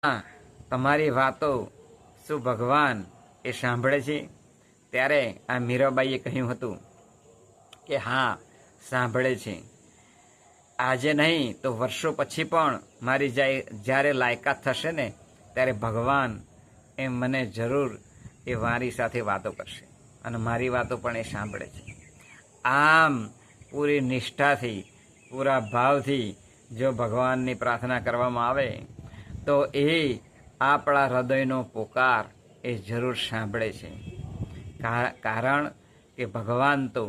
હા, તમારી વાતો શું ભગવાન એ સાંભળે છે? ત્યારે આ મીરાબાઈએ કહ્યું હતું કે હા, સાંભળે છે. આજે નહીં તો વર્ષો પછી પણ મારી જ્યારે લાયકાત થશે ને ત્યારે ભગવાન એ મને જરૂર એ મારી સાથે વાતો કરશે અને મારી વાતો પણ એ સાંભળે છે. આમ પૂરી નિષ્ઠાથી, પૂરા ભાવથી જો ભગવાનની પ્રાર્થના કરવામાં આવે તો એ આપણા હૃદયનો પોકાર એ જરૂર સાંભળે છે. કારણ કે ભગવાન તો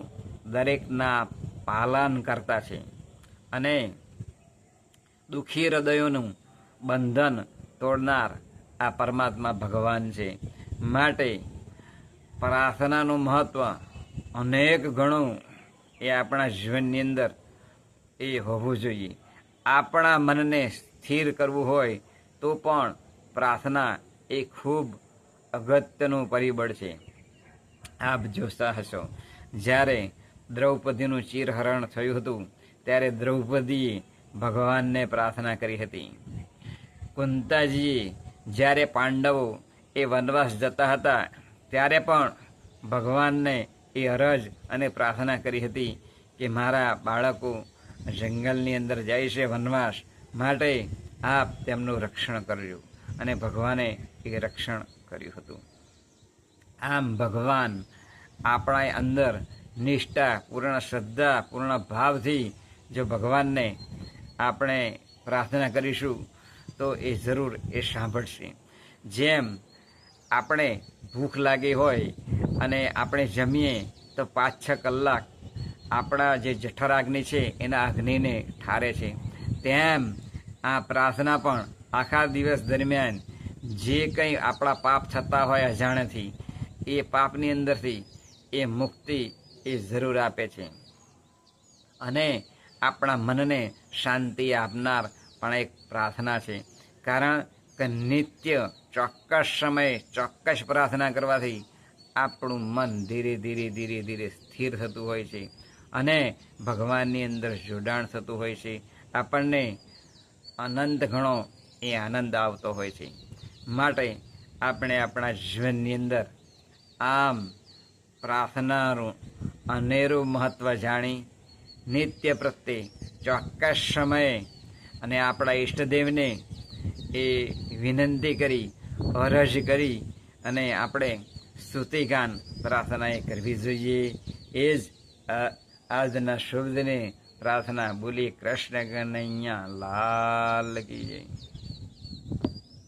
દરેકના પાલન કરતા છે અને દુઃખી હૃદયોનું બંધન તોડનાર આ પરમાત્મા ભગવાન છે. માટે પ્રાર્થનાનું મહત્ત્વ અનેક ગણું એ આપણા જીવનની અંદર એ હોવું જોઈએ. આપણા મનને સ્થિર કરવું હોય તો પણ પ્રાર્થના એ ખૂબ અગત્યનું પરિબળ છે. આપ જોતા હશો, જ્યારે દ્રૌપદીનું ચીરહરણ થયું હતું ત્યારે દ્રૌપદીએ ભગવાનને પ્રાર્થના કરી હતી. કુંતાજીએ જ્યારે પાંડવો એ વનવાસ જતા હતા ત્યારે પણ ભગવાનને એ અરજ અને પ્રાર્થના કરી હતી કે મારા બાળકો જંગલની અંદર જાય છે વનવાસ, માટે આપ તેમનું રક્ષણ કરજો, અને ભગવાને એ રક્ષણ કર્યું હતું. આમ ભગવાન આપણા અંદર નિષ્ઠા, પૂર્ણ શ્રદ્ધા, પૂર્ણ ભાવથી જો ભગવાનને આપણે પ્રાર્થના કરીશું તો એ જરૂર એ સાંભળશે. જેમ આપણે ભૂખ લાગી હોય અને આપણે જમીએ તો 5-6 કલાક આપણા જે જઠરાગ્નિ છે એના અગ્નિને ઠારે છે, તેમ આ પ્રાર્થના પણ આખા દિવસ દરમિયાન જે કંઈ આપણા પાપ થતા હોય અજાણ્યાથી, એ પાપની અંદરથી એ મુક્તિ એ જરૂર આપે છે અને આપણા મનને શાંતિ આપનાર પણ એક પ્રાર્થના છે. કારણ કે નિત્ય ચોક્કસ સમયે ચોક્કસ પ્રાર્થના કરવાથી આપણું મન ધીરે ધીરે ધીરે ધીરે સ્થિર થતું હોય છે અને ભગવાનની અંદર જોડાણ થતું હોય છે. આપણને અનંત ઘણો એ આનંદ આવતો હોય છે. માટે આપણે આપણા જીવનની અંદર આમ પ્રાર્થનાનું અનેરું મહત્ત્વ જાણી નિત્ય પ્રત્યે ચોક્કસ સમયે અને આપણા ઈષ્ટદેવને એ વિનંતી કરી, અરજ કરી અને આપણે સ્તુતિગાન પ્રાર્થના એ કરવી જોઈએ. એ જ આજના શુભ દિને પ્રાર્થના. બોલી કૃષ્ણ કનૈયા લાલ કી જય.